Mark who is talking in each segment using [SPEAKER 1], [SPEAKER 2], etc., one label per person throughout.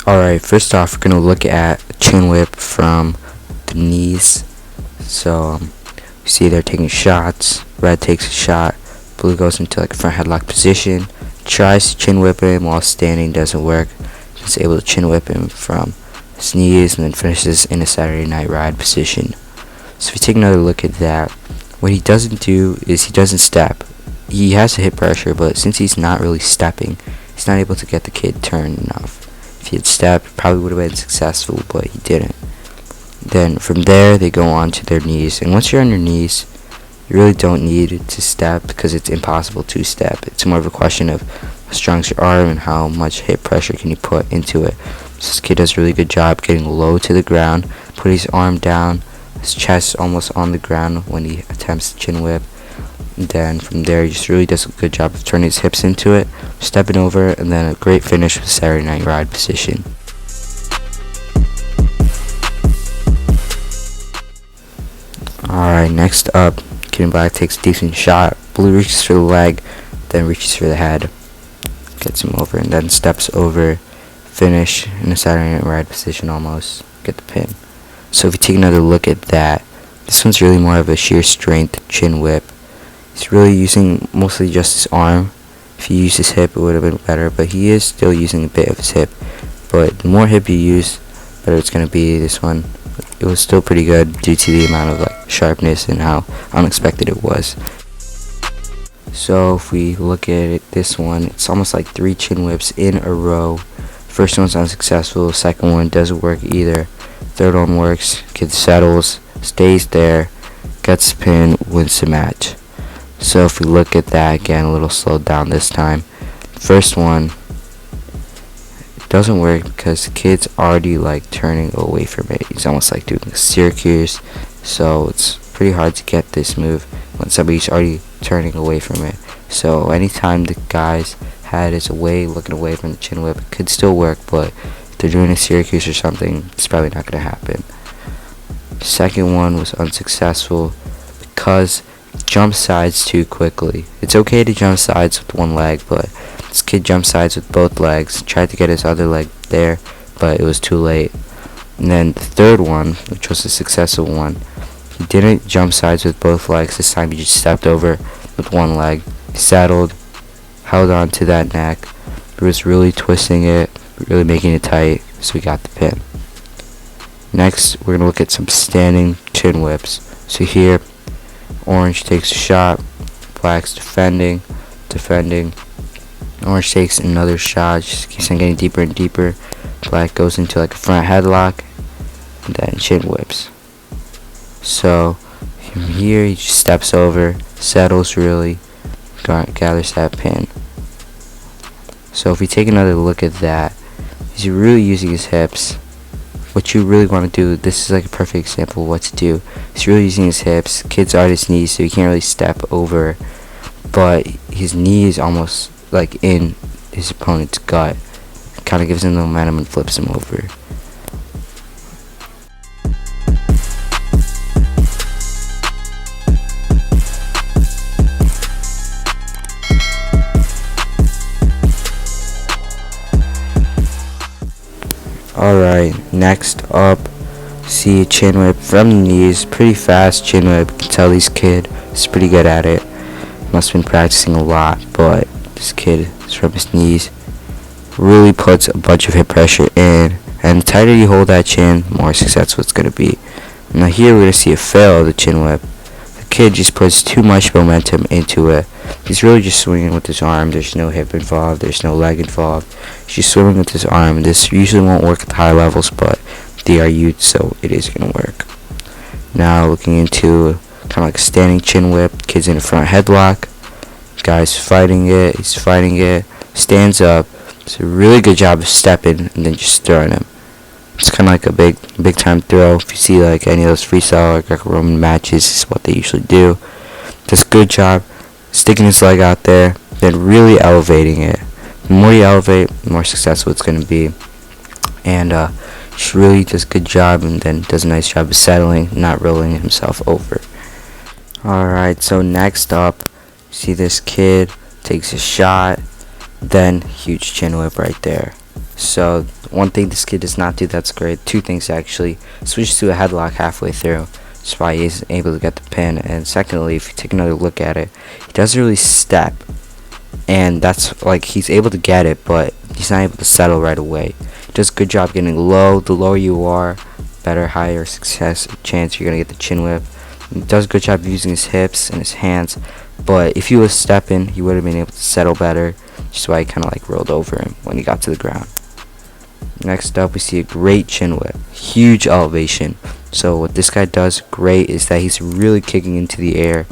[SPEAKER 1] Alright, first off, we're going to look at chin whip from the knees. So, you see they're taking shots. Red takes a shot. Blue goes into like a front headlock position. Tries to chin whip him while standing, doesn't work. He's able to chin whip him from his knees and then finishes in a Saturday Night Ride position. So if you take another look at that, what he doesn't do is he doesn't step. He has to hit pressure, but since he's not really stepping, he's not able to get the kid turned enough. If he had stepped, probably would have been successful, but he didn't. Then from there, they go on to their knees. And once you're on your knees, you really don't need to step because it's impossible to step. It's more of a question of how strong is your arm and how much hip pressure can you put into it. So this kid does a really good job getting low to the ground, put his arm down, his chest almost on the ground when he attempts to chin whip. And then from there, he just really does a good job of turning his hips into it, stepping over, and then a great finish with Saturday Night Ride position. Alright, next up, Kid in Black takes a decent shot. Blue reaches for the leg, then reaches for the head, gets him over, and then steps over, finish in a Saturday Night Ride position almost, get the pin. So if you take another look at that, this one's really more of a sheer strength chin whip. He's really using mostly just his arm. If he used his hip, it would have been better, but he is still using a bit of his hip. But the more hip you use, the better it's going to be. This one, it was still pretty good due to the amount of like sharpness and how unexpected it was. So if we look at it, this one, it's almost like 3 chin whips in a row. First one's unsuccessful, second one doesn't work either. Third one works, kid settles, stays there, gets the pin, wins the match. So if we look at that again, a little slowed down this time. First one, it doesn't work because the kid's already like turning away from it. He's almost like doing a Syracuse, so it's pretty hard to get this move when somebody's already turning away from it. So anytime the guy's head is away, looking away from the chin whip, it could still work, but if they're doing a Syracuse or something, it's probably not going to happen. The second one was unsuccessful because jump sides too quickly. It's okay to jump sides with one leg, but this kid jumped sides with both legs, tried to get his other leg there, but it was too late. And then the third one, which was a successful one, he didn't jump sides with both legs. This time he just stepped over with one leg, settled, held on to that neck. He was really twisting it, really making it tight, so we got the pin. Next, we're going to look at some standing chin whips. So here, Orange takes a shot, Black's defending. Orange takes another shot, just keeps on getting deeper and deeper. Black goes into like a front headlock, and then chin whips. So from here, he just steps over, settles really, gathers that pin. So if we take another look at that, he's really using his hips. What you really want to do, this is like a perfect example of what to do. He's really using his hips. Kid's on his knees, so he can't really step over, but his knee is almost like in his opponent's gut. Kind of gives him the momentum and flips him over. Alright, next up, see a chin whip from the knees, pretty fast chin whip. You can tell this kid is pretty good at it. Must have been practicing a lot, but this kid is from his knees. Really puts a bunch of hip pressure in, and the tighter you hold that chin, the more successful it's going to be. Now here we're going to see a fail of the chin whip. The kid just puts too much momentum into it. He's really just swinging with his arm. There's no hip involved. There's no leg involved. He's just swimming with his arm. This usually won't work at the high levels, but they are youth, so it is going to work. Now looking into kind of like a standing chin whip. Kid's in a front headlock. Guy's fighting it. He's fighting it. Stands up. It's a really good job of stepping and then just throwing him. It's kind of like a big time throw. If you see like any of those freestyle or Greco-Roman matches, this is what they usually do. Does a good job sticking his leg out there, then really elevating it. The more you elevate, the more successful it's going to be. And just really does a good job, and then does a nice job of settling, not rolling himself over. Alright, so next up, see this kid takes a shot, then huge chin whip right there. So one thing this kid does not do that's great, two things actually, switches to a headlock halfway through. That's why he isn't able to get the pin. And secondly, if you take another look at it, he doesn't really step. And that's like he's able to get it, but he's not able to settle right away. He does a good job getting low. The lower you are, better, higher success chance you're gonna get the chin whip. He does a good job of using his hips and his hands, but if he was stepping, he would have been able to settle better. Just why he kind of like rolled over him when he got to the ground. Next up, we see a great chin whip, huge elevation. So what this guy does great is that he's really kicking into the air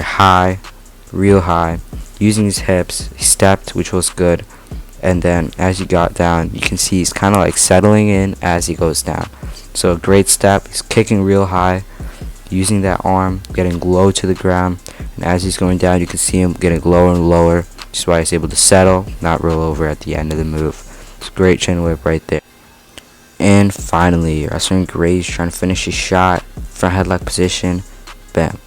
[SPEAKER 1] high, real high, using his hips. He stepped, which was good, and then as he got down, you can see he's kind of like settling in as he goes down. So a great step. He's kicking real high, using that arm, getting low to the ground, and as he's going down, you can see him getting lower and lower. Which is why he's able to settle, not roll over at the end of the move. It's a great chin whip right there. And finally, Wrestling Graves trying to finish his shot, front headlock position, bam,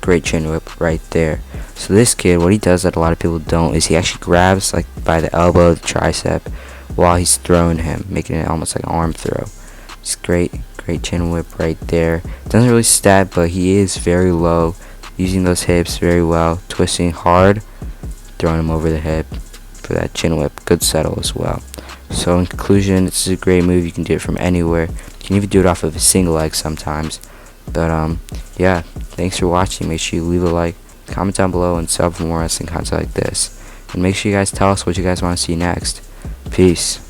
[SPEAKER 1] great chin whip right there. So this kid, what he does that a lot of people don't is he actually grabs like by the elbow, the tricep, while he's throwing him, making it almost like an arm throw. It's great chin whip right there. Doesn't really step, but he is very low, using those hips very well, twisting hard, throwing him over the head for that chin whip. Good settle as well. So in conclusion, this is a great move. You can do it from anywhere. You can even do it off of a single leg sometimes. But yeah, thanks for watching. Make sure you leave a like, comment down below, and sub for more wrestling content like this. And make sure you guys tell us what you guys want to see next. Peace.